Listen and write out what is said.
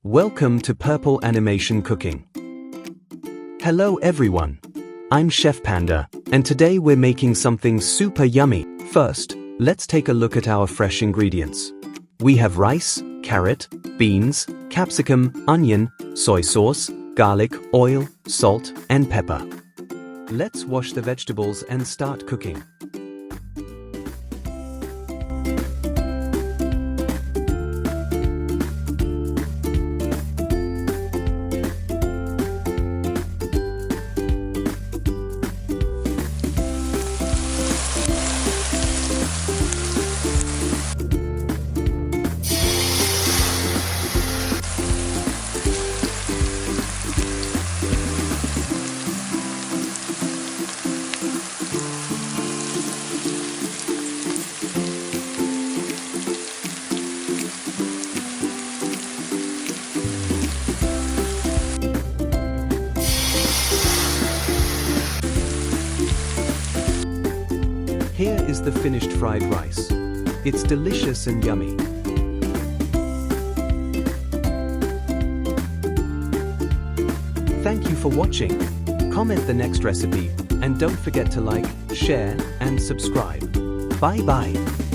Welcome to Purple Animation Cooking. Hello everyone. I'm Chef Panda, and today we're making something super yummy. First, let's take a look at our fresh ingredients. We have rice, carrot, beans, capsicum, onion, soy sauce, garlic, oil, salt, and pepper. Let's wash the vegetables and start cooking. Here is the finished fried rice. It's delicious and yummy. Thank you for watching. Comment the next recipe, and don't forget to like, share, and subscribe. Bye bye.